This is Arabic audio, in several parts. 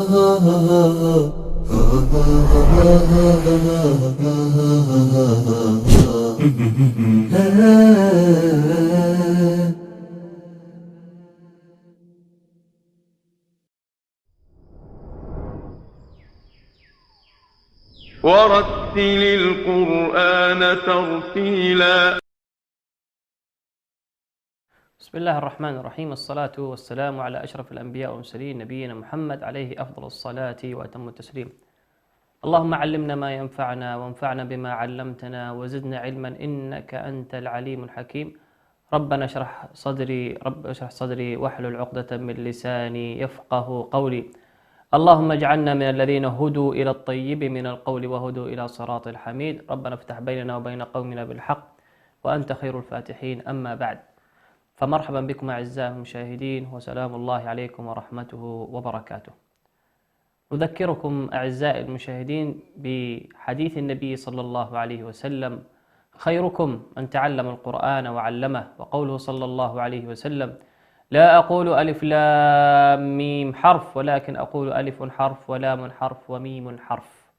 ورتل القرآن ترتيلا. بسم الله الرحمن الرحيم، الصلاة والسلام على أشرف الأنبياء والمرسلين نبينا محمد عليه أفضل الصلاة وأتم التسليم. اللهم علمنا ما ينفعنا وانفعنا بما علمتنا وزدنا علما إنك أنت العليم الحكيم. رب اشرح صدري واحلل عقدة من لساني يفقه قولي. اللهم اجعلنا من الذين هدوا إلى الطيب من القول وهدوا إلى صراط الحميد. ربنا افتح بيننا وبين قومنا بالحق وأنت خير الفاتحين. أما بعد، فمرحبا بكم أعزائي المشاهدين، وسلام الله عليكم ورحمته وبركاته. أذكركم أعزائي المشاهدين بحديث النبي صلى الله عليه وسلم: خيركم من تعلم القرآن وعلمه. وقوله صلى الله عليه وسلم: لا أقول ألف لام ميم حرف، ولكن أقول ألف حرف ولام حرف وميم حرف.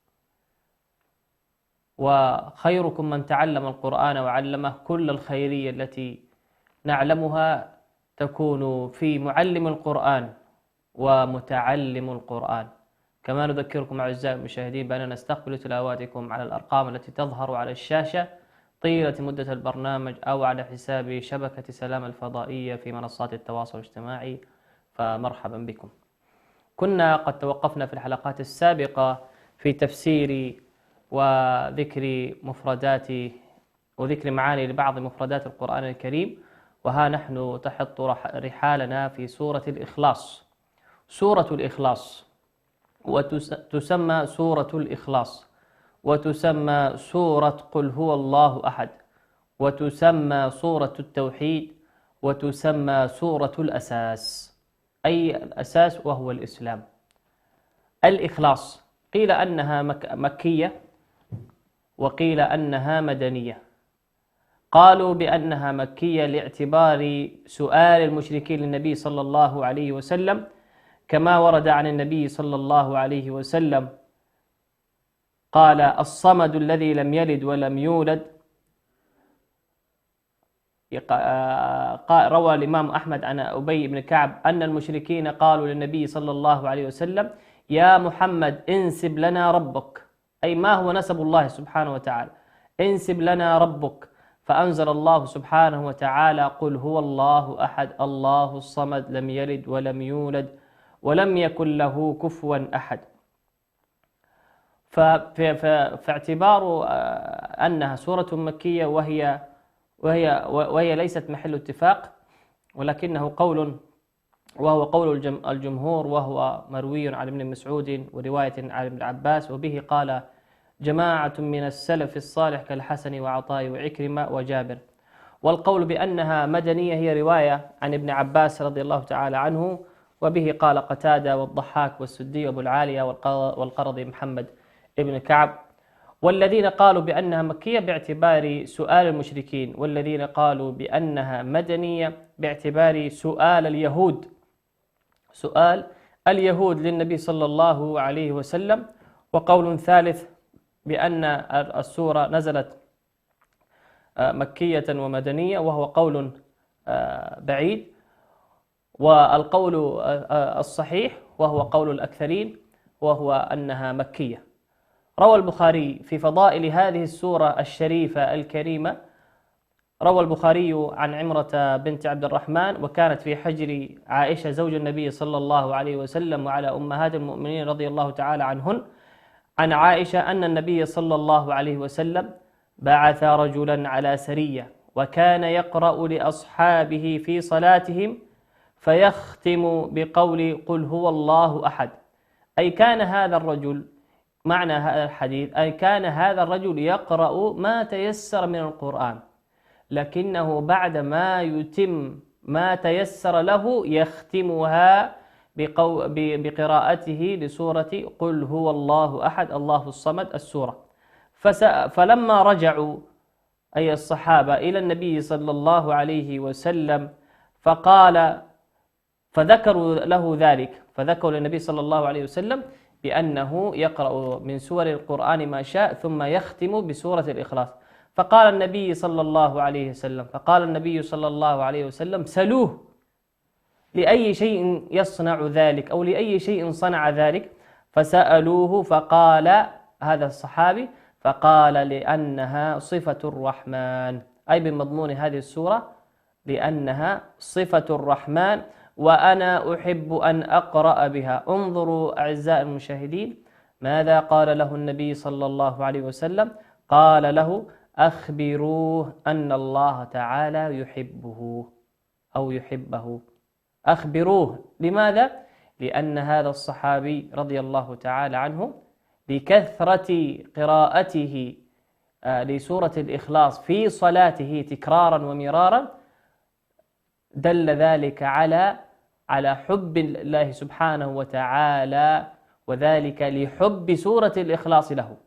وخيركم من تعلم القرآن وعلمه. كل الخيرية التي نعلمها تكون في معلم القرآن ومتعلم القرآن. كما نذكركم أعزائي المشاهدين بأننا نستقبل تلاواتكم على الأرقام التي تظهر على الشاشة طيلة مدة البرنامج، أو على حساب شبكة سلام الفضائية في منصات التواصل الاجتماعي. فمرحبا بكم. كنا قد توقفنا في الحلقات السابقة في تفسير وذكر مفردات وذكر معاني لبعض مفردات القرآن الكريم، وها نحن تحط رحالنا في سورة الإخلاص. سورة الإخلاص، وتسمى سورة الإخلاص، وتسمى سورة قل هو الله أحد، وتسمى سورة التوحيد، وتسمى سورة الأساس، أي الأساس وهو الإسلام. الإخلاص قيل أنها مكية، وقيل أنها مدنية. قالوا بأنها مكية لاعتبار سؤال المشركين للنبي صلى الله عليه وسلم، كما ورد عن النبي صلى الله عليه وسلم قال: الصمد الذي لم يلد ولم يولد. روى الإمام أحمد عن أبي بن كعب أن المشركين قالوا للنبي صلى الله عليه وسلم: يا محمد انسب لنا ربك، أي ما هو نسب الله سبحانه وتعالى، انسب لنا ربك. فأنزل الله سبحانه وتعالى: قل هو الله أحد الله الصمد لم يلد ولم يولد ولم يكن له كفوا أحد. فاعتبار أنها سورة مكية وهي ليست محل اتفاق، ولكنه وهو قول الجمهور، وهو مروي عن ابن مسعود ورواية عن ابن عباس، وبه قال جماعة من السلف الصالح كالحسن وعطاء وعكرمة وجابر. والقول بأنها مدنية هي رواية عن ابن عباس رضي الله تعالى عنه، وبه قال قتادة والضحاك والسدي وابو العالية والقرضي محمد ابن كعب. والذين قالوا بأنها مكية باعتبار سؤال المشركين، والذين قالوا بأنها مدنية باعتبار سؤال اليهود للنبي صلى الله عليه وسلم. وقول ثالث بأن السورة نزلت مكية ومدنية، وهو قول بعيد. والقول الصحيح وهو قول الأكثرين وهو أنها مكية. روى البخاري في فضائل هذه السورة الشريفة الكريمة، روى البخاري عن عمرة بنت عبد الرحمن، وكانت في حجر عائشة زوج النبي صلى الله عليه وسلم وعلى أمهات المؤمنين رضي الله تعالى عنهن، عن عائشة أن النبي صلى الله عليه وسلم بعث رجلا على سرية، وكان يقرأ لأصحابه في صلاتهم فيختم بقول قل هو الله أحد. أي كان هذا الرجل، معنى هذا الحديث، أي كان هذا الرجل يقرأ ما تيسر من القرآن، لكنه بعد ما يتم ما تيسر له يختمها بقراءته لسورة قل هو الله أحد الله الصمد السورة. فلما رجعوا أي الصحابة إلى النبي صلى الله عليه وسلم فذكروا له ذلك، فذكروا للنبي صلى الله عليه وسلم بأنه يقرأ من سور القرآن ما شاء ثم يختم بسورة الإخلاص. فقال النبي صلى الله عليه وسلم سلوه لأي شيء يصنع ذلك أو لأي شيء صنع ذلك. فسألوه فقال هذا الصحابي فقال لأنها صفة الرحمن، أي بمضمون هذه السورة لأنها صفة الرحمن وأنا أحب أن أقرأ بها. انظروا أعزائي المشاهدين ماذا قال له النبي صلى الله عليه وسلم؟ قال له أخبروه أن الله تعالى يحبه أو يحبه. أخبروه. لماذا؟ لأن هذا الصحابي رضي الله تعالى عنه لكثرة قراءته لسورة الإخلاص في صلاته تكرارا ومرارا دل ذلك على حب الله سبحانه وتعالى، وذلك لحب سورة الإخلاص له.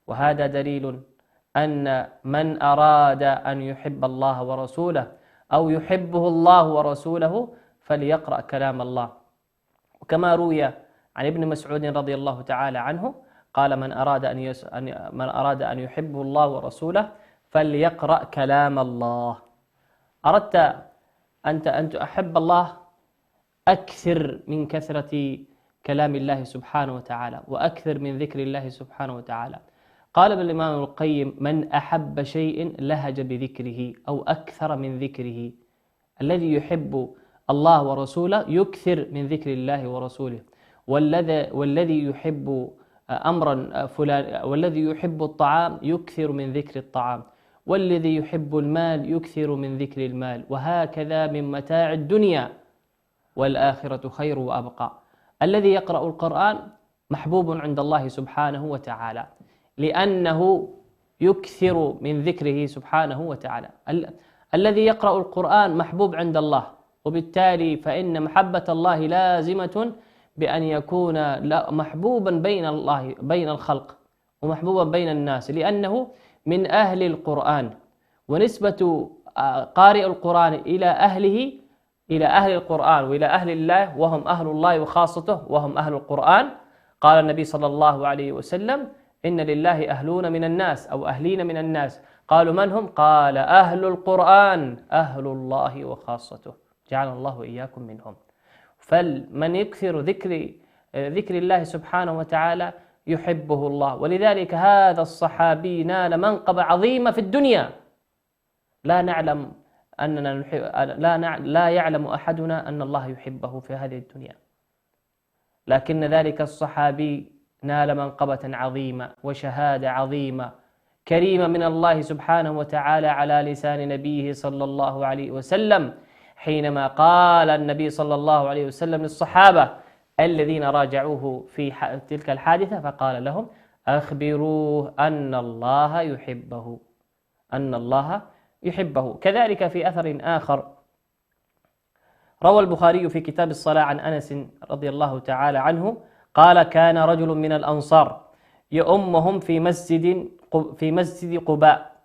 وهذا دليل أن من أراد أن يحب الله ورسوله أو يحبه الله ورسوله فليقرأ كلام الله. وكما روي عن ابن مسعود رضي الله تعالى عنه قال من أراد أن يحبه الله ورسوله فليقرأ كلام الله. أردت أن تحب الله أكثر من كثرة كلام الله سبحانه وتعالى وأكثر من ذكر الله سبحانه وتعالى. قال الإمام ابن القيم من أحب شيء لهج بذكره أو أكثر من ذكره. الذي يحب الله ورسوله يكثر من ذكر الله ورسوله، والذي يحب أمرا فلان، والذي يحب الطعام يكثر من ذكر الطعام، والذي يحب المال يكثر من ذكر المال، وهكذا من متاع الدنيا، والآخرة خير وأبقى. الذي يقرأ القرآن محبوب عند الله سبحانه وتعالى لأنه يكثر من ذكره سبحانه وتعالى. الذي يقرأ القرآن محبوب عند الله، وبالتالي فإن محبة الله لازمة بأن يكون محبوبا بين الخلق ومحبوبا بين الناس، لأنه من أهل القرآن. ونسبة قارئ القرآن إلى أهل القرآن وإلى أهل الله وهم أهل الله وخاصته وهم أهل القرآن. قال النبي صلى الله عليه وسلم إن لله أهلون من الناس أو أهلين من الناس. قالوا من هم؟ قال أهل القرآن أهل الله وخاصته، جعلنا الله وإياكم منهم. فمن يكثر ذكر الله سبحانه وتعالى يحبه الله. ولذلك هذا الصحابي نال منقبة عظيمة في الدنيا لا يعلم أحدنا أن الله يحبه في هذه الدنيا، لكن ذلك الصحابي نال منقبة عظيمة وشهادة عظيمة كريمة من الله سبحانه وتعالى على لسان نبيه صلى الله عليه وسلم، حينما قال النبي صلى الله عليه وسلم للصحابة الذين راجعوه في تلك الحادثة فقال لهم أخبروه أن الله يحبه. كذلك في أثر آخر روى البخاري في كتاب الصلاة عن أنس رضي الله تعالى عنه قال كان رجل من الأنصار يؤمهم في مسجد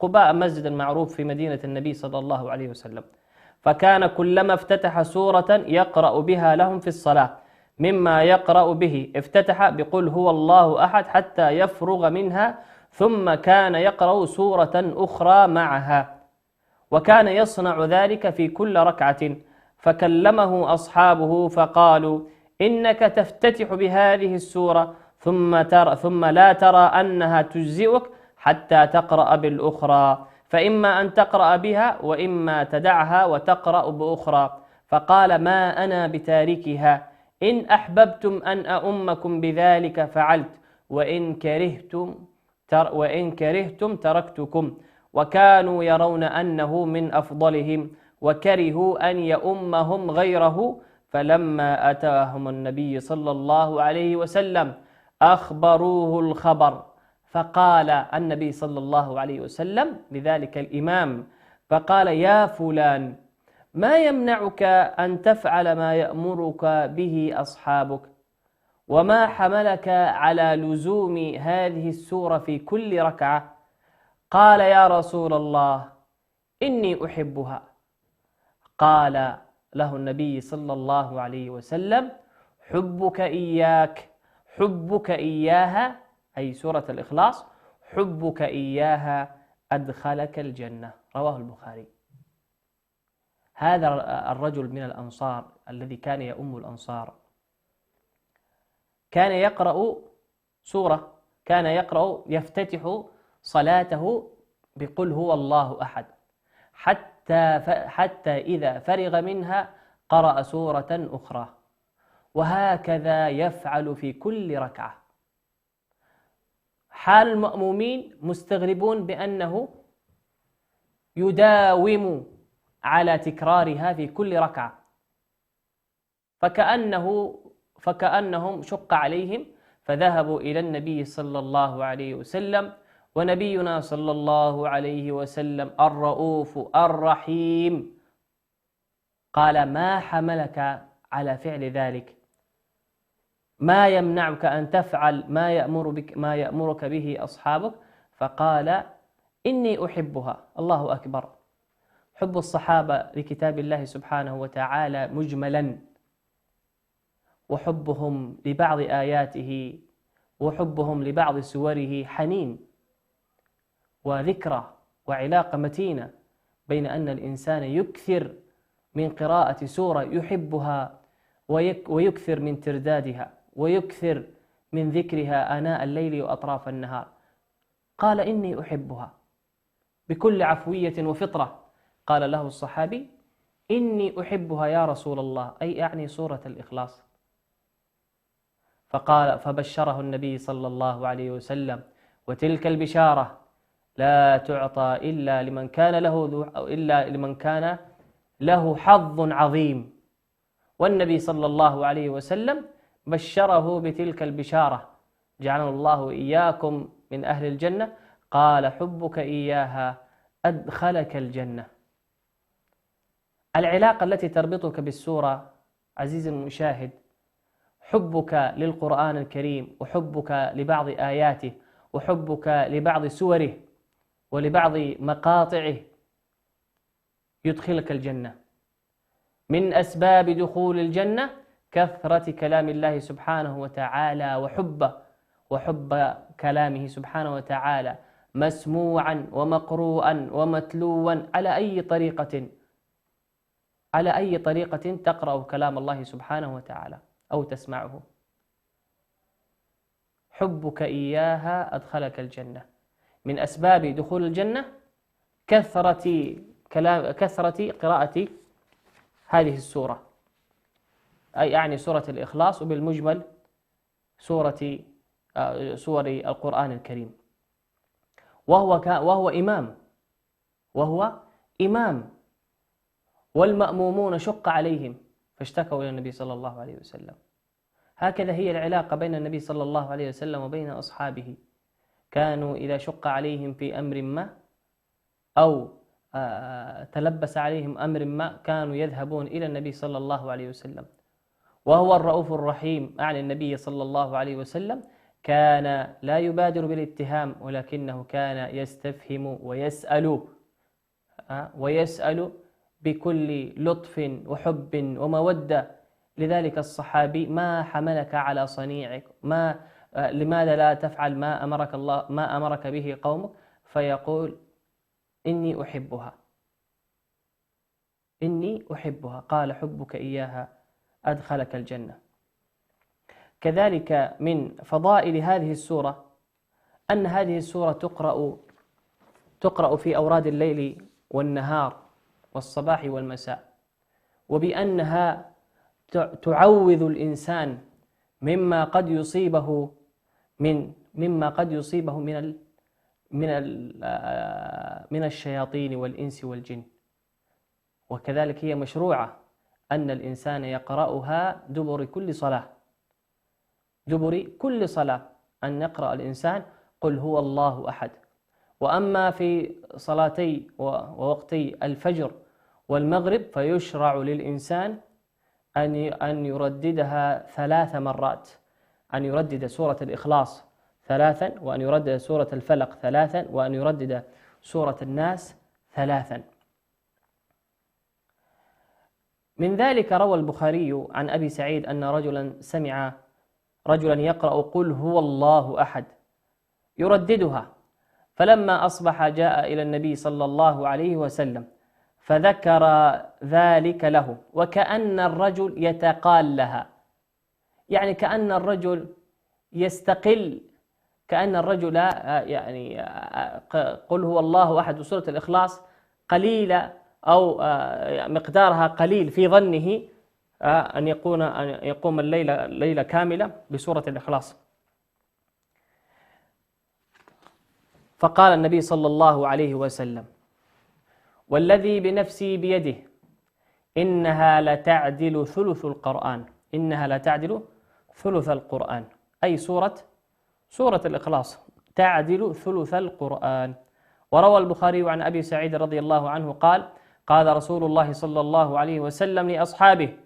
قباء مسجد معروف في مدينة النبي صلى الله عليه وسلم. فكان كلما افتتح سورة يقرأ بها لهم في الصلاة مما يقرأ به افتتح بقل هو الله أحد حتى يفرغ منها، ثم كان يقرأ سورة أخرى معها، وكان يصنع ذلك في كل ركعة. فكلمه أصحابه فقالوا إنك تفتتح بهذه السورة ثم لا ترى أنها تجزئك حتى تقرأ بالأخرى، فإما أن تقرأ بها وإما تدعها وتقرأ بأخرى. فقال ما أنا بتاركها، إن أحببتم أن أؤمكم بذلك فعلت، وإن كرهتم تركتكم. وكانوا يرون أنه من أفضلهم وكرهوا أن يؤمهم غيره. فلما أتاهم النبي صلى الله عليه وسلم أخبروه الخبر، فقال النبي صلى الله عليه وسلم لذلك الإمام فقال يا فلان ما يمنعك أن تفعل ما يأمرك به أصحابك، وما حملك على لزوم هذه السورة في كل ركعة؟ قال يا رسول الله إني أحبها. قال له النبي صلى الله عليه وسلم: حبك إياك، حبك إياها، أي سورة الإخلاص، حبك إياها أدخلك الجنة. رواه البخاري. هذا الرجل من الأنصار الذي كان يؤم الأنصار كان يقرأ سورة، كان يقرأ يفتتح صلاته بقل هو الله أحد، حتى إذا فرغ منها قرأ سورة أخرى، وهكذا يفعل في كل ركعة. حال المأمومين مستغربون بأنه يداوم على تكرارها في كل ركعة، فكأنهم شق عليهم، فذهبوا إلى النبي صلى الله عليه وسلم، ونبينا صلى الله عليه وسلم الرؤوف الرحيم قال: ما حملك على فعل ذلك؟ ما يمنعك أن تفعل ما يأمرك به أصحابك؟ فقال: إني أحبها. الله أكبر. حب الصحابة لكتاب الله سبحانه وتعالى مجملا، وحبهم لبعض آياته وحبهم لبعض سوره حنين وذكرى وعلاقة متينة، بين أن الإنسان يكثر من قراءة سورة يحبها ويكثر من تردادها ويكثر من ذكرها آناء الليل وأطراف النهار. قال: إني أحبها بكل عفوية وفطرة. قال له الصحابي: إني أحبها يا رسول الله، أي أعني سورة الإخلاص. فبشره النبي صلى الله عليه وسلم: وتلك البشارة لا تعطى إلا لمن كان له حظ عظيم. والنبي صلى الله عليه وسلم بشره بتلك البشارة، جعلنا الله وإياكم من أهل الجنة. قال: حبك إياها أدخلك الجنة. العلاقة التي تربطك بالسورة عزيزي المشاهد، حبك للقرآن الكريم وحبك لبعض آياته وحبك لبعض سوره ولبعض مقاطعه يدخلك الجنة. من أسباب دخول الجنة كثرة كلام الله سبحانه وتعالى وحب كلامه سبحانه وتعالى مسموعا ومقروءا ومتلوا على أي طريقة تقرأ كلام الله سبحانه وتعالى أو تسمعه. حبك إياها أدخلك الجنة. من أسباب دخول الجنة كثرة قراءة هذه السورة، أي يعني سورة الإخلاص، وبالمجمل سور القرآن الكريم. وهو إمام والمأمومون شق عليهم فاشتكوا إلى النبي صلى الله عليه وسلم. هكذا هي العلاقة بين النبي صلى الله عليه وسلم وبين أصحابه. كانوا إذا شق عليهم في أمر ما أو تلبس عليهم أمر ما كانوا يذهبون إلى النبي صلى الله عليه وسلم. وهو الرؤوف الرحيم، أعني النبي صلى الله عليه وسلم كان لا يبادر بالاتهام، ولكنه كان يستفهم ويسأل بكل لطف وحب ومودة. لذلك الصحابي: ما حملك على صنيعك؟ لماذا لا تفعل ما أمرك به قومك؟ فيقول: إني أحبها. قال: حبك إياها أدخلك الجنة. كذلك من فضائل هذه السورة أن هذه السورة تقرأ في أوراد الليل والنهار والصباح والمساء، وبأنها تعوذ الإنسان مما قد يصيبه من الشياطين والإنس والجن. وكذلك هي مشروعة أن الإنسان يقرأها دبر كل صلاة أن يقرأ الإنسان قل هو الله أحد. وأما في صلاتي ووقتي الفجر والمغرب فيشرع للإنسان أن يرددها 3 مرات، أن يردد سورة الإخلاص 3، وأن يردد سورة الفلق 3، وأن يردد سورة الناس 3. من ذلك روى البخاري عن أبي سعيد أن رجلا سمع رجلا يقرأ قل هو الله أحد يرددها، فلما أصبح جاء إلى النبي صلى الله عليه وسلم فذكر ذلك له، وكأن الرجل يتقال لها، يعني كأن الرجل يستقل، كأن الرجل يعني قل هو الله أحد وسورة الإخلاص قليلة أو مقدارها قليل في ظنه أن يقوم الليلة كاملة بسورة الإخلاص. فقال النبي صلى الله عليه وسلم: والذي بنفسي بيده إنها لتعدل ثلث القرآن، إنها لتعدل ثلث القرآن، أي سورة الإخلاص تعدل ثلث القرآن. وروى البخاري عن أبي سعيد رضي الله عنه قال: قال رسول الله صلى الله عليه وسلم لأصحابه: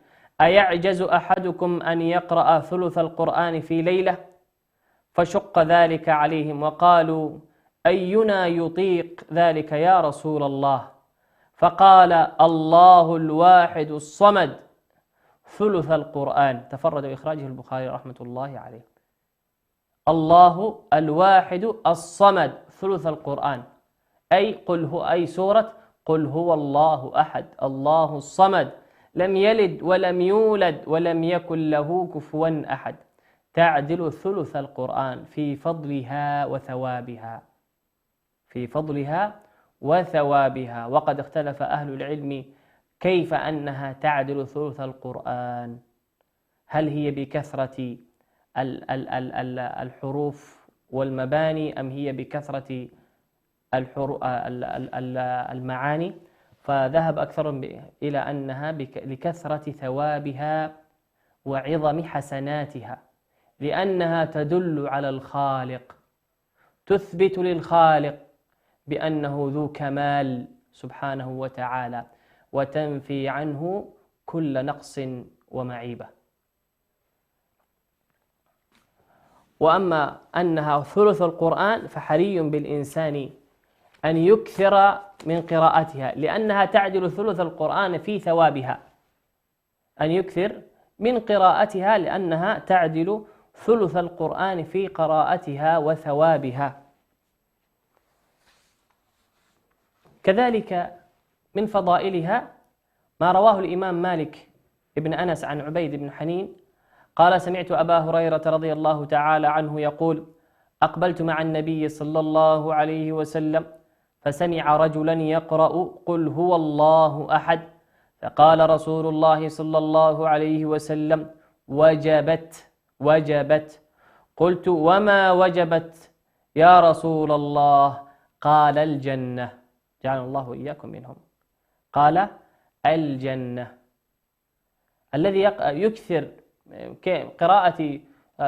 أيعجز أحدكم أن يقرأ ثلث القرآن في ليلة؟ فشق ذلك عليهم وقالوا: أينا يطيق ذلك يا رسول الله؟ فقال: الله الواحد الصمد ثلث القرآن. تفرد بإخراجه البخاري رحمة الله عليه. الله الواحد الصمد ثلث القرآن، أي سورة قل هو الله أحد، الله الصمد، لم يلد ولم يولد ولم يكن له كفوا أحد، تعدل ثلث القرآن في فضلها وثوابها، في فضلها وثوابها. وقد اختلف أهل العلم كيف أنها تعدل ثلث القرآن، هل هي بكثرة الحروف والمباني أم هي بكثرة المعاني؟ فذهب أكثرهم إلى أنها لكثرة ثوابها وعظم حسناتها، لأنها تدل على الخالق، تثبت للخالق بأنه ذو كمال سبحانه وتعالى، وتنفي عنه كل نقص ومعيبة. وأما أنها ثلث القرآن فحري بالإنسان أن يكثر من قراءتها، لأنها تعدل ثلث القرآن في ثوابها، أن يكثر من قراءتها لأنها تعدل ثلث القرآن في قراءتها وثوابها. كذلك من فضائلها ما رواه الإمام مالك ابن أنس عن عبيد بن حنين قال: سمعت أبا هريرة رضي الله تعالى عنه يقول: أقبلت مع النبي صلى الله عليه وسلم فسمع رجلا يقرأ قل هو الله أحد، فقال رسول الله صلى الله عليه وسلم: وجبت. قلت: وما وجبت يا رسول الله؟ قال: الجنة. جعل الله وإياكم منهم. قال: الجنة. الذي يكثر قراءة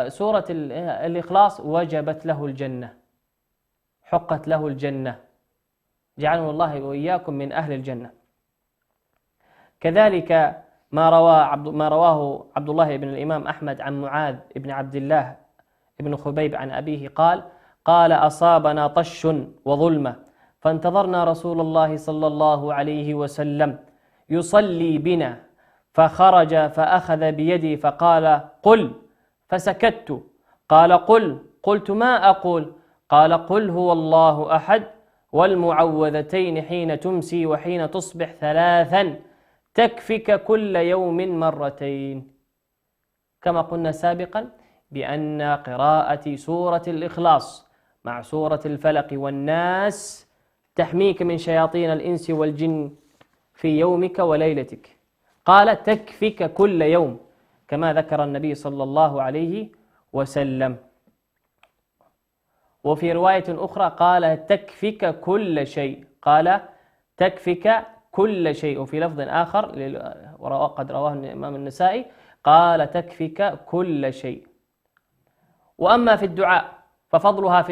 سورة الإخلاص وجبت له الجنة، حقت له الجنة، جعلنا الله وإياكم من أهل الجنة. كذلك ما رواه عبد الله بن الإمام أحمد عن معاذ بن عبد الله بن خبيب عن أبيه قال: أصابنا طش وظلمة فانتظرنا رسول الله صلى الله عليه وسلم يصلي بنا، فخرج فأخذ بيدي فقال: قل، فسكت. قال: قل. قلت: ما أقول؟ قال: قل هو الله أحد والمعوذتين حين تمسي وحين تصبح 3 تكفك كل يوم 2 كما قلنا سابقا بأن قراءة سورة الإخلاص مع سورة الفلق والناس تحميك من شياطين الإنس والجن في يومك وليلتك. قال: تكفك كل يوم، كما ذكر النبي صلى الله عليه وسلم. وفي رواية أخرى قال: تكفك كل شيء، قال: تكفك كل شيء. وفي لفظ آخر وقد رواه الإمام النسائي قال: تكفك كل شيء. وأما في الدعاء ففضلها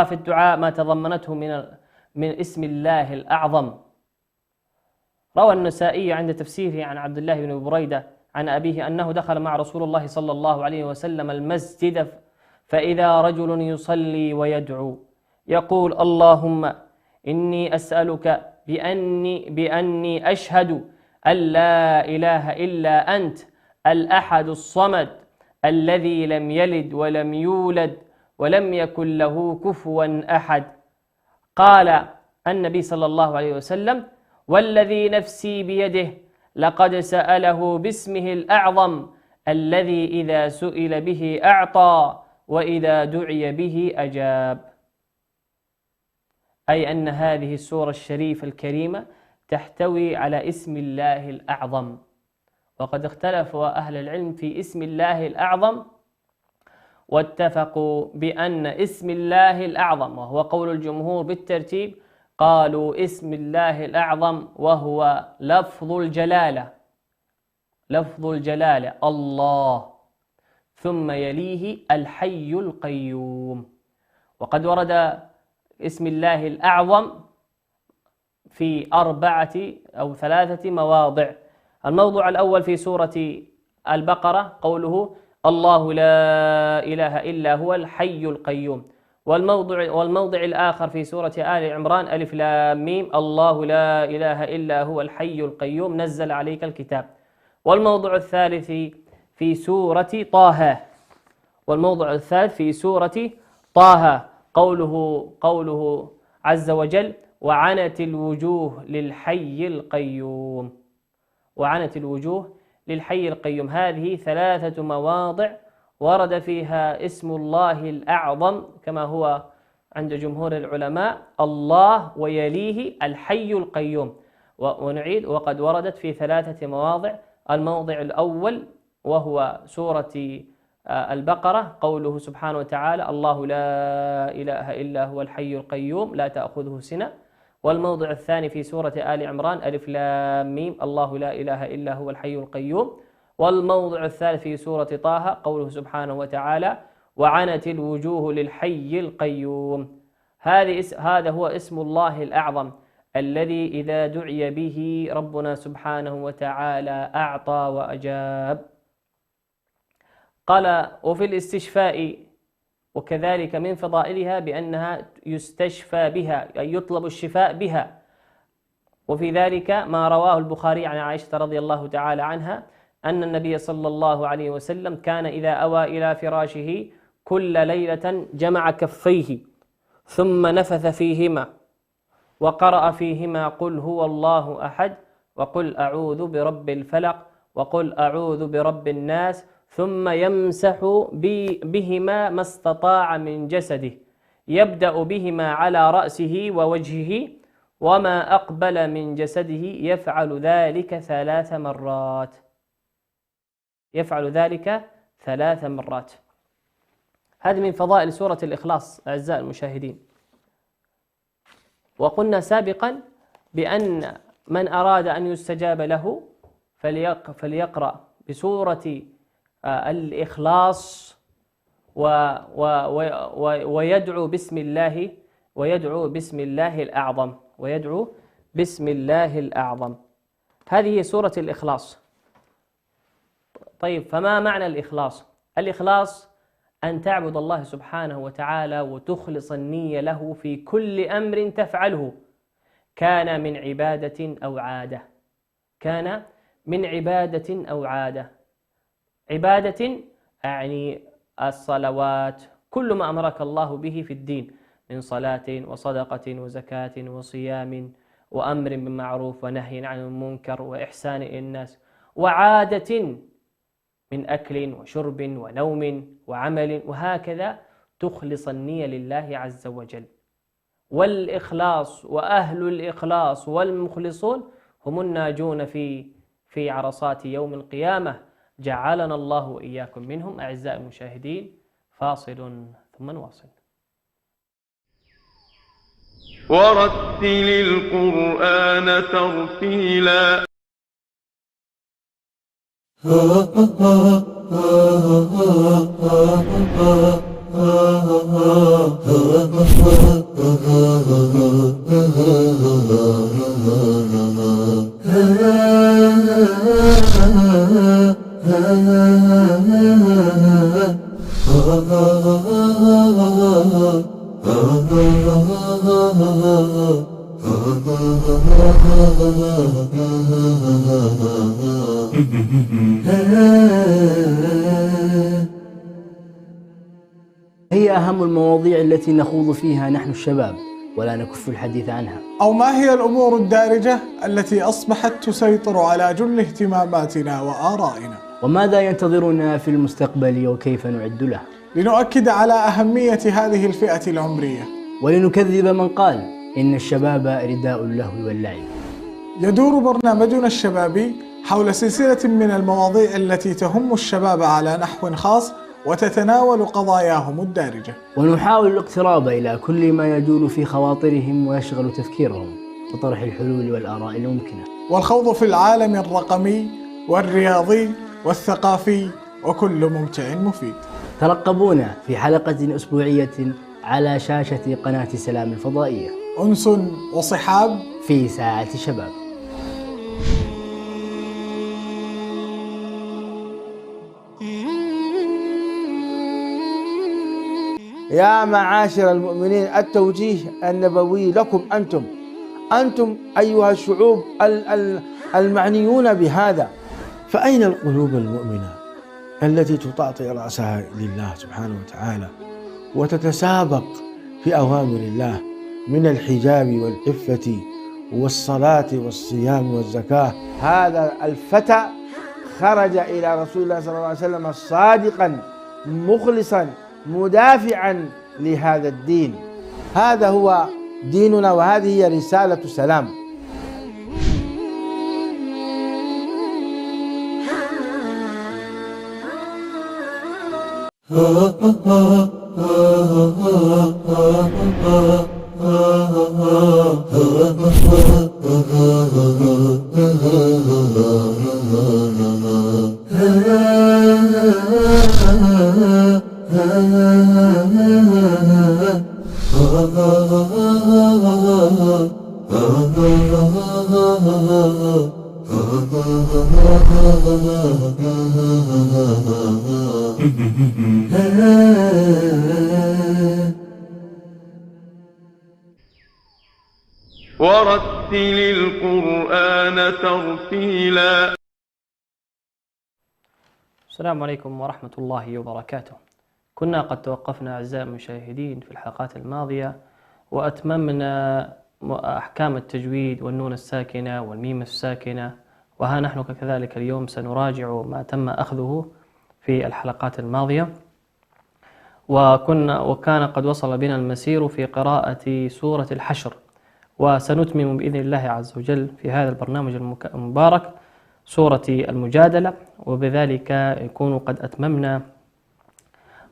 في الدعاء ما تضمنته من اسم الله الأعظم. روى النسائي عند تفسيره عن عبد الله بن بريدة عن أبيه أنه دخل مع رسول الله صلى الله عليه وسلم المسجد فإذا رجل يصلي ويدعو يقول: اللهم إني أسألك بأني أشهد أن لا إله إلا أنت الأحد الصمد الذي لم يلد ولم يولد ولم يكن له كفوا أحد. قال النبي صلى الله عليه وسلم: والذي نفسي بيده لقد سأله باسمه الأعظم الذي إذا سئل به أعطى وإذا دعي به أجاب. أي أن هذه السورة الشريفة الكريمة تحتوي على اسم الله الأعظم. وقد اختلف أهل العلم في اسم الله الأعظم، واتفقوا بأن اسم الله الأعظم، وهو قول الجمهور بالترتيب، قالوا اسم الله الأعظم وهو لفظ الجلالة، لفظ الجلالة الله، ثم يليه الحي القيوم. وقد ورد اسم الله الأعظم في 4 أو 3 مواضع. الموضوع الأول في سورة البقرة قوله: الله لا إله إلا هو الحي القيوم. والموضع الآخر في سورة آل عمران: ألف لام ميم الله لا إله إلا هو الحي القيوم نزل عليك الكتاب. والموضع الثالث في سورة طه، والموضع الثالث في سورة طه قوله عز وجل: وعنت الوجوه للحي القيوم، وعنت الوجوه للحي القيوم. هذه 3 مواضع ورد فيها اسم الله الأعظم كما هو عند جمهور العلماء الله ويليه الحي القيوم. ونعيد: وقد وردت في 3 مواضع. الموضع الأول وهو سورة البقرة قوله سبحانه وتعالى: الله لا إله إلا هو الحي القيوم لا تأخذه سنة. والموضع الثاني في سورة آل عمران: ألف لام ميم الله لا إله إلا هو الحي القيوم. والموضع الثالث في سورة طه قوله سبحانه وتعالى: وعنت الوجوه للحي القيوم. هذا هو اسم الله الأعظم الذي إذا دعي به ربنا سبحانه وتعالى أعطى وأجاب. قال: وفي الاستشفاء وكذلك من فضائلها بأنها يستشفى بها، أي يطلب الشفاء بها. وفي ذلك ما رواه البخاري عن عائشة رضي الله تعالى عنها أن النبي صلى الله عليه وسلم كان إذا أوى إلى فراشه كل ليلة جمع كفيه ثم نفث فيهما وقرأ فيهما قل هو الله أحد وقل أعوذ برب الفلق وقل أعوذ برب الناس، ثم يمسح بهما ما استطاع من جسده، يبدأ بهما على رأسه ووجهه وما أقبل من جسده، يفعل ذلك 3 مرات، يفعل ذلك 3 مرات. هذه من فضائل سورة الإخلاص أعزائي المشاهدين. وقلنا سابقا بأن من أراد أن يستجاب له فليقرأ بسورة الإخلاص ويدعو بسم الله، ويدعو بسم الله الأعظم، ويدعو بسم الله الأعظم. هذه سورة الإخلاص. طيب، فما معنى الإخلاص؟ الإخلاص أن تعبد الله سبحانه وتعالى وتخلص النية له في كل أمر تفعله، كان من عبادة أو عادة، كان من عبادة أو عادة. عبادة يعني الصلوات، كل ما أمرك الله به في الدين من صلاة وصدقة وزكاة وصيام وأمر بالمعروف ونهي عن المنكر وإحسان إلى الناس. وعادة من أكل وشرب ونوم وعمل، وهكذا تخلص النية لله عز وجل. والإخلاص وأهل الإخلاص والمخلصون هم الناجون في عرصات يوم القيامة، جعلنا الله وإياكم منهم. أعزائي المشاهدين، فاصل ثم نواصل. ورتل القرآن ترتيلا. هي أهم المواضيع التي نخوض فيها نحن الشباب ولا نكف الحديث عنها. أو ما هي الأمور الدارجة التي أصبحت تسيطر على جل اهتماماتنا وآرائنا؟ وماذا ينتظرنا في المستقبل وكيف نعد له؟ لنؤكد على أهمية هذه الفئة العمرية ولنكذب من قال إن الشباب رداء اللهو واللعب. يدور برنامجنا الشبابي حول سلسلة من المواضيع التي تهم الشباب على نحو خاص وتتناول قضاياهم الدارجة، ونحاول الاقتراب إلى كل ما يجول في خواطرهم ويشغل تفكيرهم وطرح الحلول والآراء الممكنة، والخوض في العالم الرقمي والرياضي والثقافي وكل ممتع مفيد. ترقبونا في حلقة أسبوعية على شاشة قناة سلام الفضائية. أنس وصحاب في ساعة شباب. يا معاشر المؤمنين، التوجيه النبوي لكم أنتم أيها الشعوب المعنيون بهذا. فأين القلوب المؤمنة التي تطأطئ رأسها لله سبحانه وتعالى وتتسابق في أوامر الله من الحجاب والعفة والصلاة والصيام والزكاة؟ هذا الفتى خرج إلى رسول الله صلى الله عليه وسلم صادقا مخلصا مدافعا لهذا الدين. هذا هو ديننا وهذه هي رسالة سلام. ورتل القرآن ترتيلا. السلام عليكم ورحمة الله وبركاته. كنا قد توقفنا أعزائي المشاهدين في الحلقات الماضية وأتممنا أحكام التجويد والنون الساكنة والميم الساكنة، وها نحن كذلك اليوم سنراجع ما تم أخذه في الحلقات الماضية. وكان قد وصل بنا المسير في قراءة سورة الحشر، وسنتمم بإذن الله عز وجل في هذا البرنامج المبارك سورة المجادلة، وبذلك يكون قد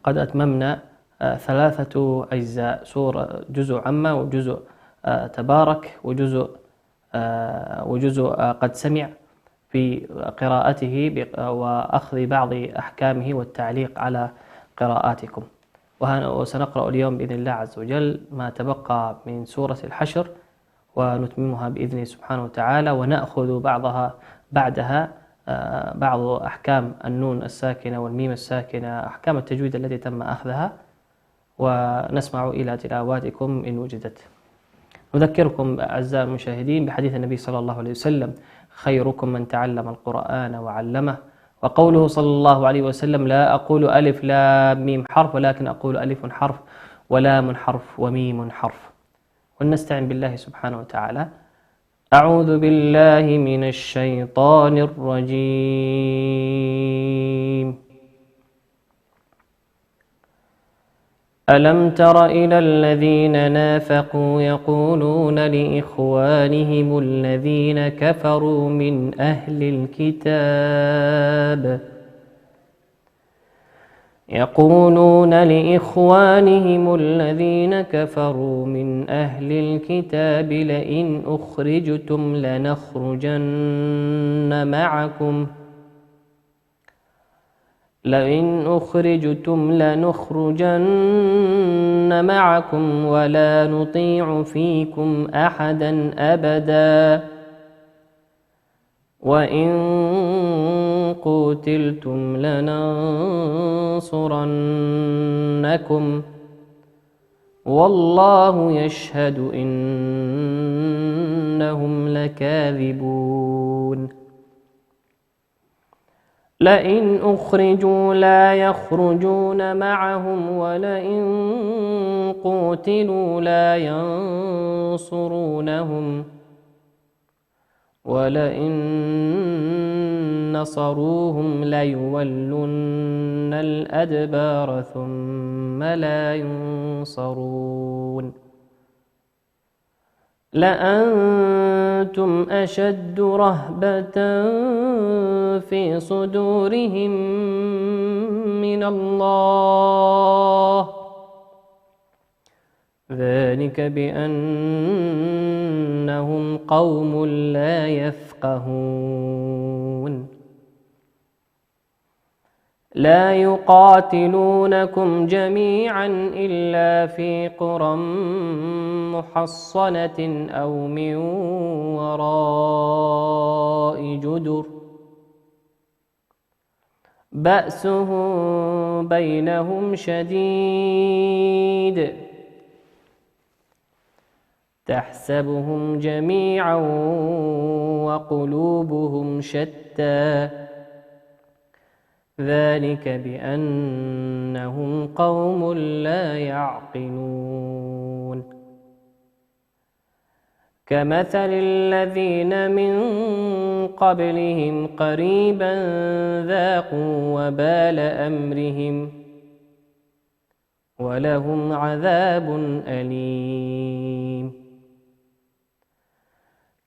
أتممنا 3 أجزاء: سورة جزء عامة وجزء تبارك وجزء قد سمع في قراءته وأخذ بعض أحكامه والتعليق على قراءاتكم. وسنقرأ اليوم بإذن الله عز وجل ما تبقى من سورة الحشر ونتممها بإذنه سبحانه وتعالى، ونأخذ بعدها بعض أحكام النون الساكنة والميم الساكنة، أحكام التجويد التي تم أخذها، ونسمع إلى تلاواتكم إن وجدت. نذكركم أعزائي المشاهدين بحديث النبي صلى الله عليه وسلم: خيركم من تعلم القرآن وعلمه. وقوله صلى الله عليه وسلم: لا أقول ألف لام ميم حرف، ولكن أقول ألف حرف ولام حرف وميم حرف. ولنستعن بالله سبحانه وتعالى. أعوذ بالله من الشيطان الرجيم. ألم تر إلى الذين نافقوا يقولون لإخوانهم الذين كفروا من أهل الكتاب لئن أخرجتم لنخرجن معكم ولا نطيع فيكم أحدا أبدا وإن قتلتم لننصرنكم والله يشهد إنهم لكاذبون لئن أخرجوا لا يخرجون معهم ولئن قوتلوا لا ينصرونهم ولئن نصروهم ليولن الأدبار ثم لا ينصرون لأنتم أشد رهبة في صدورهم من الله ذلك بأنهم قوم لا يفقهون لا يقاتلونكم جميعا إلا في قرى محصنة أو من وراء جدر بأسهم بينهم شديد تحسبهم جميعا وقلوبهم شتى ذلك بأنهم قوم لا يعقلون كمثل الذين من قبلهم قريبا ذاقوا وبال أمرهم ولهم عذاب أليم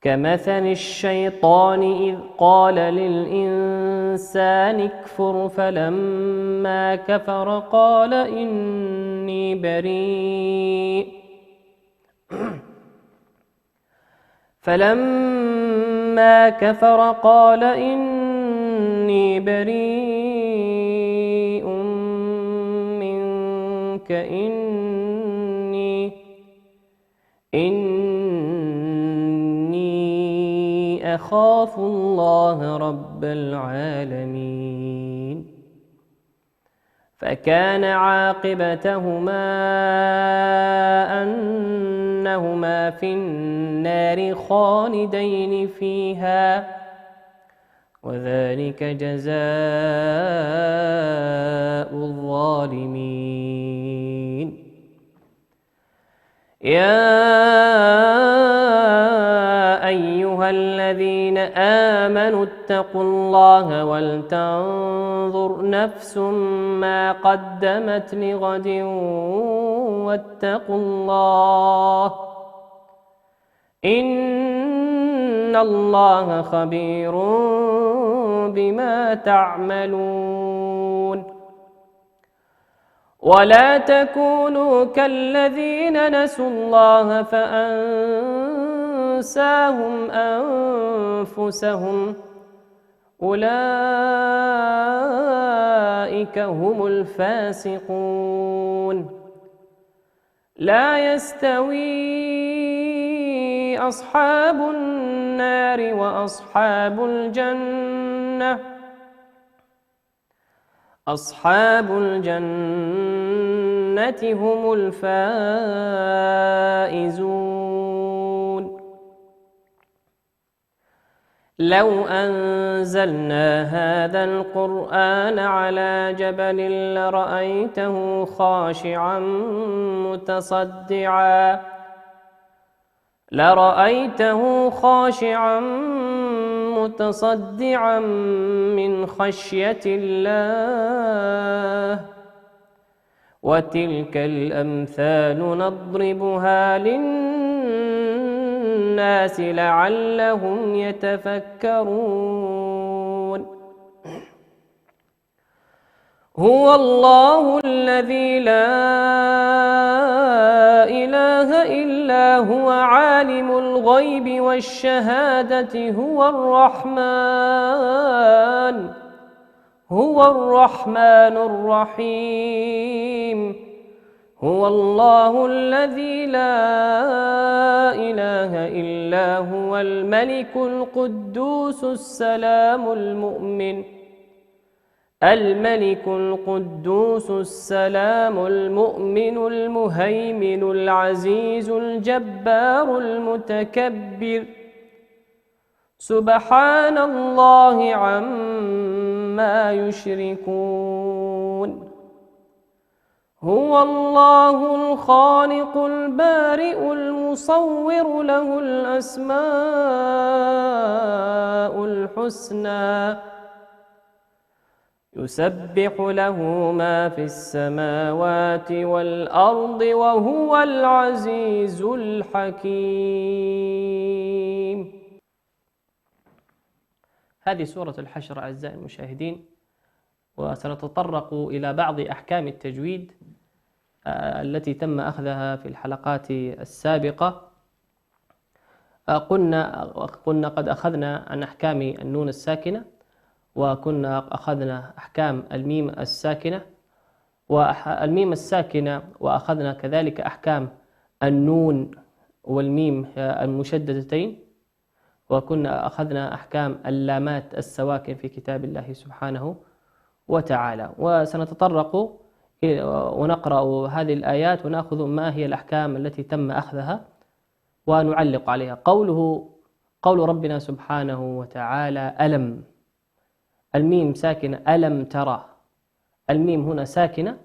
كمثل الشيطان إذ قال للإنسان اكفر فلما كفر قال إني بريء منك إني أخاف الله رب العالمين فكان عاقبتهما أنهما في النار خالدين فيها وذلك جزاء الظالمين يا أيها الذين آمنوا اتقوا الله ولتنظر نفس ما قدمت لغد واتقوا الله إن الله خبير بما تعملون ولا تكونوا كالذين نسوا الله فأنساهم أنفسهم أولئك هم الفاسقون لا يستوي أصحاب النار وأصحاب الجنة أصحاب الجنة هم الفائزون لو أنزلنا هذا القرآن على جبل لرأيته خاشعا متصدعا من خشية الله وتلك الأمثال نضربها للناس لعلهم يتفكرون هو الله الذي لا إله إلا هو عالم الغيب والشهادة هو الرحمن الرحيم هو الله الذي لا إله إلا هو الملك القدوس السلام الملك القدوس السلام المؤمن المهيمن العزيز الجبار المتكبر سبحان الله عما يشركون هو الله الخالق البارئ المصور له الأسماء الحسنى يسبح له ما في السماوات والأرض وهو العزيز الحكيم. هذه سورة الحشر أعزائي المشاهدين، وسنتطرق إلى بعض أحكام التجويد التي تم أخذها في الحلقات السابقة. قلنا قد أخذنا عن أحكام النون الساكنة، وكنا أخذنا أحكام الميم الساكنة والميم الساكنة، وأخذنا كذلك أحكام النون والميم المشددتين، وكنا أخذنا أحكام اللامات السواكن في كتاب الله سبحانه وتعالى. وسنتطرق ونقرأ هذه الآيات ونأخذ ما هي الأحكام التي تم أخذها ونعلق عليها. قول ربنا سبحانه وتعالى ألم، الميم ساكنة، ألم ترى، الميم هنا ساكنة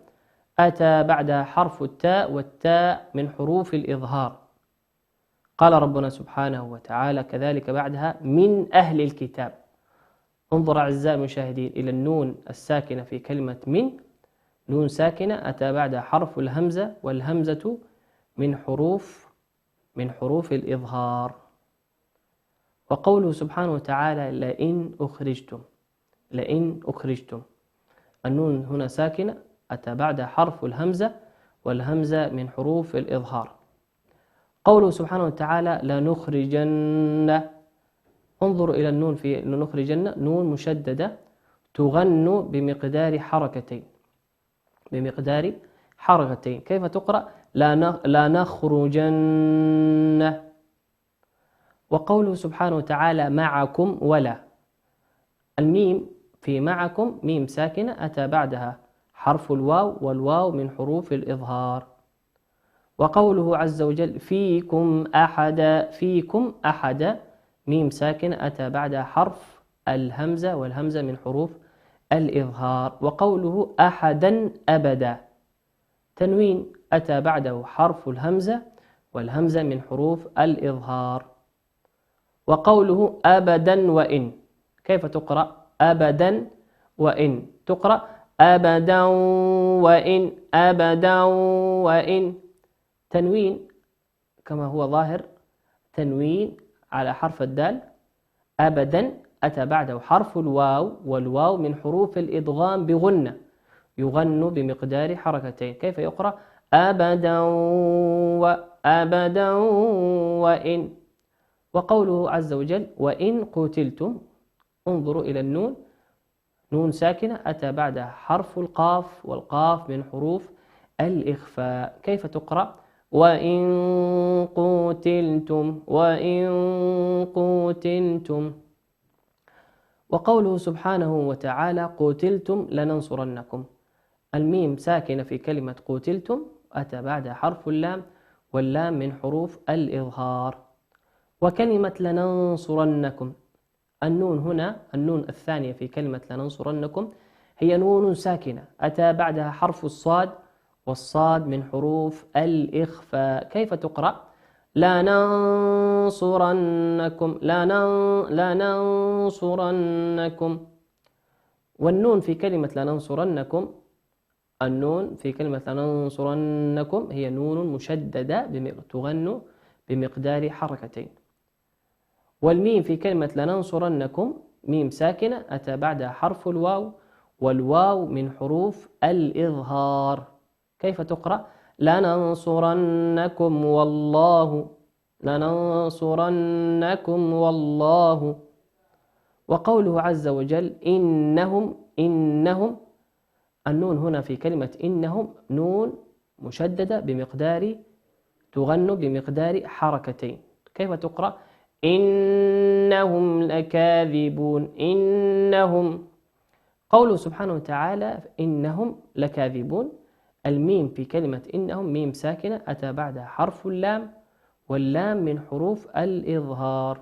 أتى بعدها حرف التاء، والتاء من حروف الإظهار. قال ربنا سبحانه وتعالى كذلك بعدها من أهل الكتاب. انظر أعزائي المشاهدين إلى النون الساكنة في كلمة نون ساكنة أتى بعدها حرف الهمزة، والهمزة من حروف الإظهار. وقوله سبحانه وتعالى لئن أخرجتم، النون هنا ساكنة أتى بعدها حرف الهمزة، والهمزة من حروف الإظهار. قوله سبحانه وتعالى لنخرجن، انظروا إلى النون في لنخرجن، نون مشددة تغن بمقدار حركتين. كيف تقرأ؟ لا نخرجن. وقوله سبحانه وتعالى معكم ولا، الميم في معكم ميم ساكنة أتى بعدها حرف الواو، والواو من حروف الإظهار. وقوله عز وجل فيكم أحد، ميم ساكنة أتى بعدها حرف الهمزة، والهمزة من حروف الإظهار. وقوله أحدا أبدا، تنوين أتى بعده حرف الهمزة، والهمزة من حروف الإظهار. وقوله أبدا وإن، كيف تقرأ؟ أبدا وإن، تقرأ أبدا وإن، أبدا وإن، تنوين كما هو ظاهر، تنوين على حرف الدال. أبدا أتى بعده حرف الواو، والواو من حروف الإدغام بغنة، يغن بمقدار حركتين. كيف يقرأ؟ أبدا وإن. وقوله عز وجل وإن قتلتم، انظروا إلى النون، نون ساكنة أتى بعدها حرف القاف، والقاف من حروف الإخفاء. كيف تقرأ؟ وإن قتلتم. وقوله سبحانه وتعالى قتلتم لننصرنكم، الميم ساكنة في كلمة قتلتم أتى بعدها حرف اللام، واللام من حروف الإظهار. وكلمة لننصرنكم، النون هنا، النون الثانية في كلمة لننصرنكم هي نون ساكنة أتى بعدها حرف الصاد، والصاد من حروف الإخفاء. كيف تقرأ؟ لننصرنكم. والنون في كلمة لننصرنكم، النون في كلمة لننصرنكم هي نون مشددة تغن بمقدار حركتين. والميم في كلمة لننصرنكم ميم ساكنة أتى بعدها حرف الواو، والواو من حروف الإظهار. كيف تقرأ؟ لننصرنكم والله. وقوله عز وجل إنهم، النون هنا في كلمة إنهم نون مشددة تغن بمقدار حركتين. كيف تقرأ؟ إنهم لكاذبون. قوله سبحانه وتعالى إنهم لكاذبون، الميم في كلمة إنهم ميم ساكنة أتى بعدها حرف اللام، واللام من حروف الإظهار.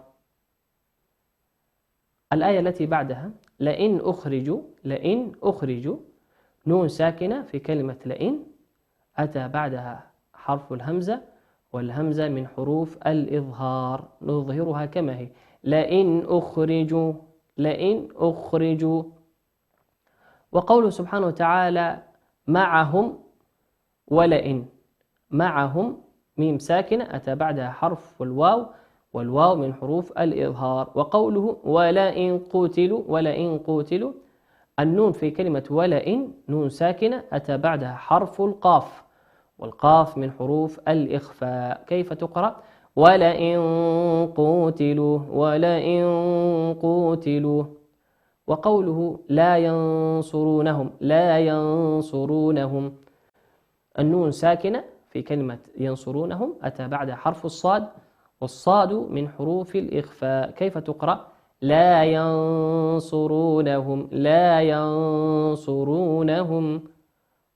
الآية التي بعدها لئن أخرجوا نون ساكنة في كلمة لئن أتى بعدها حرف الهمزة، والهمزة من حروف الإظهار نظهرها كما هي لئن أخرجوا. وقوله سبحانه وتعالى معهم ولئن، معهم ميم ساكنة أتى بعدها حرف الواو، والواو من حروف الإظهار. وقوله ولئن قوتلوا النون في كلمة ولئن نون ساكنة أتى بعدها حرف القاف، والقاف من حروف الإخفاء. كيف تقرأ؟ ولئن قوتلوا. وقوله لا ينصرونهم النون ساكنة في كلمة ينصرونهم أتى بعدها حرف الصاد، والصاد من حروف الإخفاء. كيف تقرأ؟ لا ينصرونهم.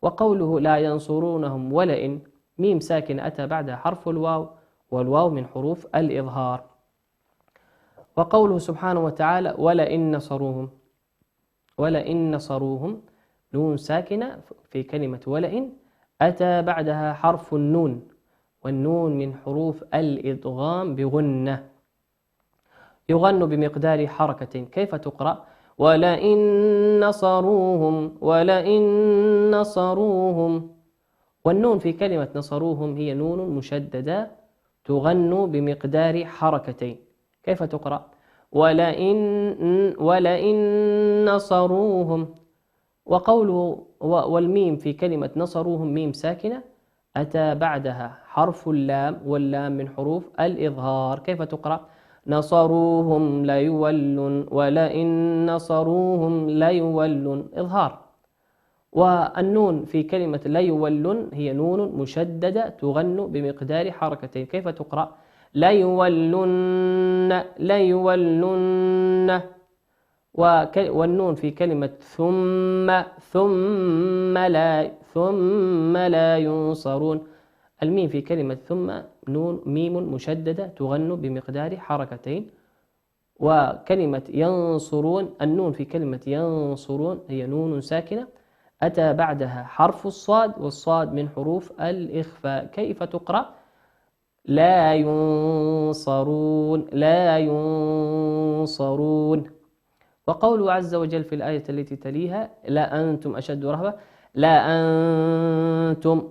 وقوله لا ينصرونهم ولئن ميم ساكن أتى بعدها حرف الواو، والواو من حروف الإظهار. وقوله سبحانه وتعالى ولئن نصروهم نون ساكنة في كلمة ولئن أتى بعدها حرف النون، والنون من حروف الإدغام بغنة يغن بمقدار حركة. كيف تقرأ؟ ولئن نصروهم. والنون في كلمة نصروهم هي نون مشددة تغن بمقدار حركتين. كيف تقرأ؟ ولئن نصروهم. وقوله والميم في كلمة نصروهم ميم ساكنة أتى بعدها حرف اللام، واللام من حروف الإظهار. كيف تقرأ؟ نصروهم ليولون ولئن نصروهم ليولون إظهار. والنون في كلمة ليولون هي نون مشددة تغن بمقدار حركتين. كيف تقرأ؟ ليولن. والنون في كلمة ثم لا ينصرون الميم في كلمة ثم ميم مشددة تغن بمقدار حركتين. وكلمة ينصرون النون في كلمة ينصرون هي نون ساكنة أتى بعدها حرف الصاد، والصاد من حروف الإخفاء. كيف تقرأ؟ لا ينصرون. وقوله عز وجل في الآية التي تليها لا أنتم أشد رهبة، لا أنتم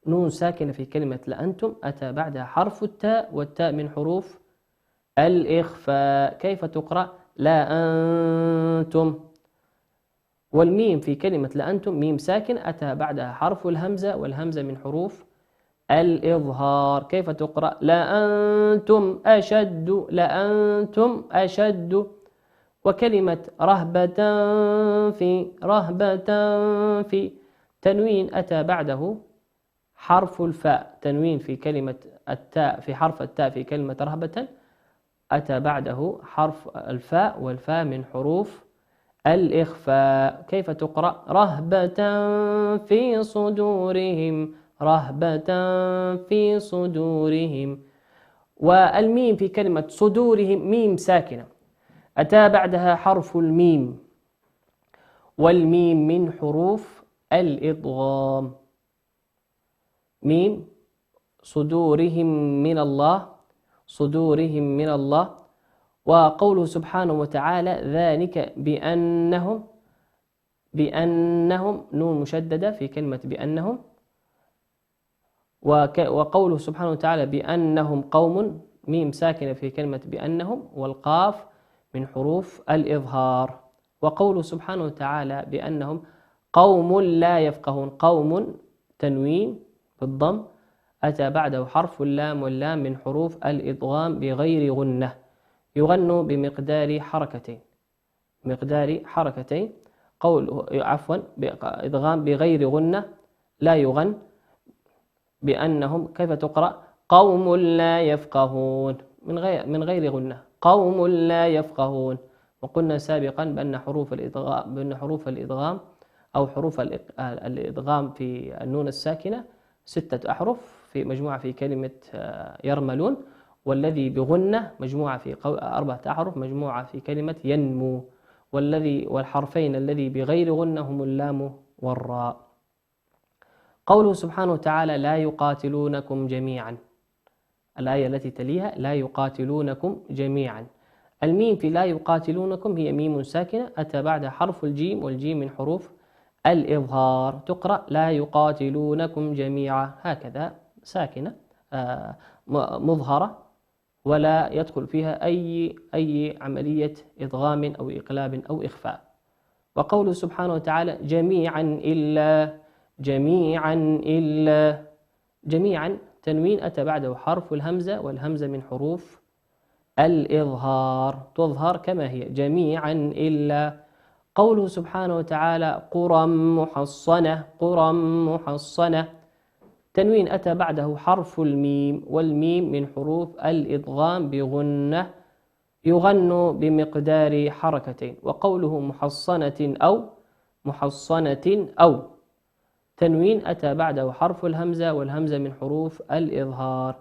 نون ساكنة في كلمة لأنتم أتى بعدها حرف التاء، والتاء من حروف الإخفاء. كيف تقرأ؟ لا أنتم. والميم في كلمة لأنتم ميم ساكن أتى بعدها حرف الهمزة، والهمزة من حروف الإظهار. كيف تقرأ؟ لأنتم أشد. وكلمة رهبة في تنوين أتى بعده حرف الفاء، تنوين في كلمة التاء في حرف التاء في كلمة رهبة أتى بعده حرف الفاء، والفاء من حروف الإخفاء. كيف تقرأ؟ رهبة في صدورهم. والميم في كلمة صدورهم ميم ساكنة أتى بعدها حرف الميم، والميم من حروف الإدغام. ميم صدورهم من الله. وقوله سبحانه وتعالى ذلك بأنهم نون مشددة في كلمة بأنهم. وقوله سبحانه وتعالى بأنهم قوم ميم ساكنة في كلمة بأنهم، والقاف من حروف الإظهار. وقوله سبحانه وتعالى بأنهم قوم لا يفقهون، قوم تنوين بالضم أتى بعده حرف اللام، واللام من حروف الإدغام بغير غنة يغن بمقدار حركتين. قوله إدغام بغير غنة لا يغن بأنهم. كيف تقرأ؟ قوم لا يفقهون من غير غنة، قوم لا يفقهون. وقلنا سابقا بأن حروف الإدغام أو حروف الإدغام في النون الساكنة 6 أحرف في مجموعة في كلمة يرملون، والذي بغنة مجموعة في 4 أحرف مجموعة في كلمة ينمو، والحرفين الذي بغير غنة هم اللام والراء. قوله سبحانه وتعالى لا يقاتلونكم جميعا، الآية التي تليها لا يقاتلونكم جميعا. الميم في لا يقاتلونكم هي ميم ساكنة أتى بعدها حرف الجيم، والجيم من حروف الإظهار، تقرأ لا يقاتلونكم جميعا هكذا ساكنة مظهرة، ولا يدخل فيها أي عملية إدغام أو إقلاب أو إخفاء. وقوله سبحانه وتعالى جميعا تنوين أتى بعده حرف الهمزة، والهمزة من حروف الإظهار تظهر كما هي جميعا إلا. قوله سبحانه وتعالى قرى محصنة تنوين أتى بعده حرف الميم، والميم من حروف الإدغام بغنة يغن بمقدار حركتين. وقوله محصنة أو تنوين أتى بعده حرف الهمزة، والهمزة من حروف الإظهار.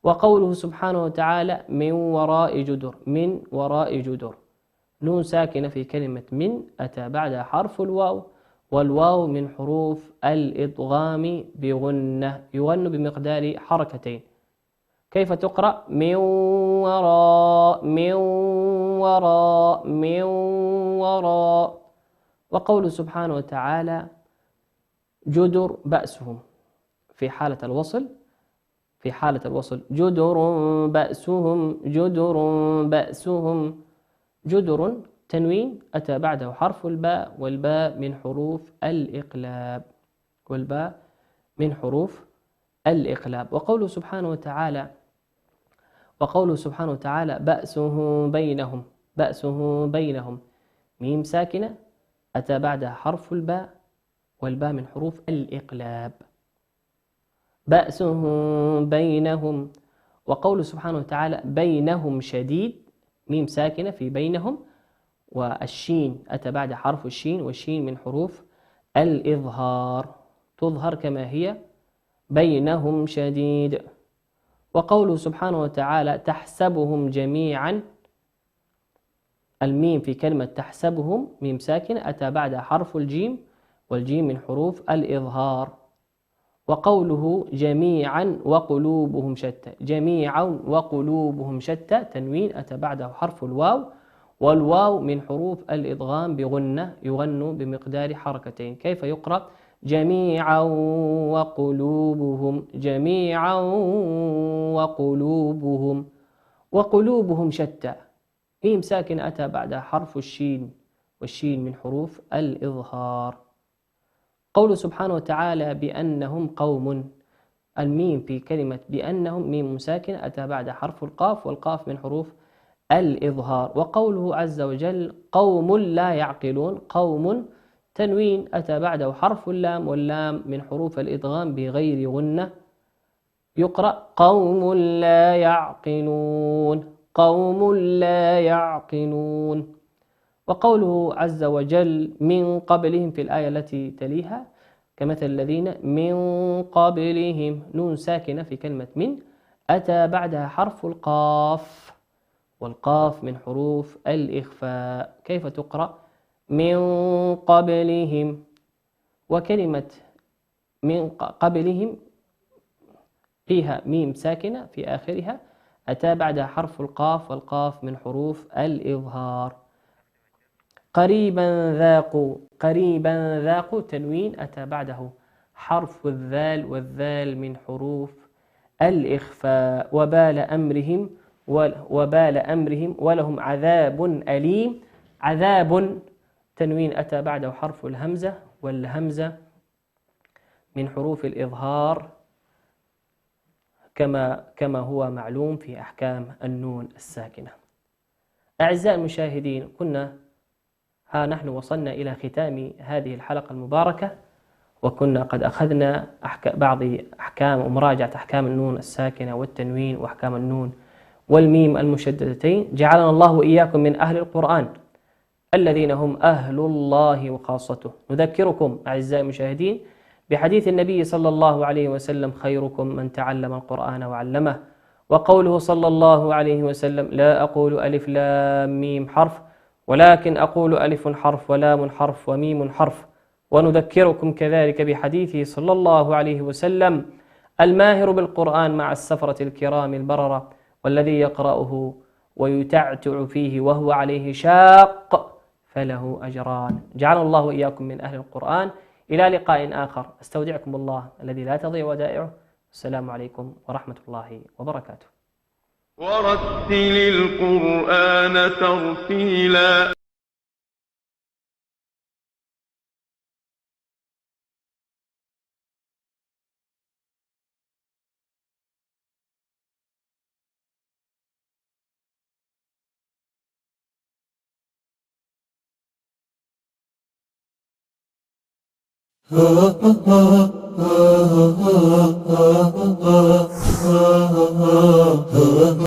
وقوله سبحانه وتعالى من وراء جدر نون ساكنة في كلمة من أتى بعدها حرف الواو، والواو من حروف الإدغام بغنة يغن بمقدار حركتين. كيف تقرأ من وراء. وقوله سبحانه وتعالى جدر بأسهم في حالة الوصل جدر بأسهم جدر تنوين أتى بعده حرف الباء، والباء من حروف الإقلاب وقوله سبحانه وتعالى بأسهم بينهم ميم ساكنة أتى بعدها حرف الباء، والباء من حروف الإقلاب بأسهم بينهم. وقوله سبحانه وتعالى بينهم شديد ميم ساكنة في بينهم، والشين أتى بعد حرف الشين، والشين من حروف الإظهار تظهر كما هي بينهم شديد. وقوله سبحانه وتعالى تحسبهم جميعا الميم في كلمة تحسبهم ميم ساكنة أتى بعدها حرف الجيم، والجيم من حروف الإظهار. وقوله جميعا وقلوبهم شتى تنوين أتى بعده حرف الواو، والواو من حروف الإدغام بغنة يغن بمقدار حركتين. كيف يقرأ جميعا وقلوبهم شتى ميم ساكن أتى بعدها حرف الشين، والشين من حروف الإظهار. قوله سبحانه وتعالى بأنهم قوم الميم في كلمة بأنهم ميم ساكن أتى بعد حرف القاف، والقاف من حروف الإظهار. وقوله عز وجل قوم لا يعقلون قوم تنوين أتى بعده حرف اللام، واللام من حروف الإدغام بغير غنة يقرأ قوم لا يعقلون. وقوله عز وجل من قبلهم في الآية التي تليها كمثل الذين من قبلهم نون ساكنة في كلمة من أتى بعدها حرف القاف، والقاف من حروف الإخفاء. كيف تقرأ من قبلهم. وكلمة من قبلهم فيها ميم ساكنة في آخرها أتى بعدها حرف القاف، والقاف من حروف الإظهار. قريبا ذاقوا تنوين أتى بعده حرف الذال، والذال من حروف الإخفاء. وبال أمرهم ولهم عذاب أليم عذاب تنوين أتى بعده حرف الهمزة، والهمزة من حروف الإظهار كما هو معلوم في أحكام النون الساكنة. أعزائي المشاهدين، نحن وصلنا إلى ختام هذه الحلقة المباركة، وكنا قد أخذنا بعض أحكام ومراجعة أحكام النون الساكنة والتنوين وأحكام النون والميم المشددتين. جعلنا الله وإياكم من أهل القرآن الذين هم أهل الله وخاصته. نذكركم أعزائي المشاهدين بحديث النبي صلى الله عليه وسلم: خيركم من تعلم القرآن وعلمه. وقوله صلى الله عليه وسلم: لا أقول ألف لام ميم حرف، ولكن أقول ألف حرف ولام حرف وميم حرف. ونذكركم كذلك بحديثه صلى الله عليه وسلم: الماهر بالقرآن مع السفرة الكرام البررة، والذي يقرأه ويتعتع فيه وهو عليه شاق فله أجران. جعلنا الله وإياكم من أهل القرآن. إلى لقاء آخر، أستودعكم الله الذي لا تضيع ودائعه. السلام عليكم ورحمة الله وبركاته. ورتل القرآن ترتيلا.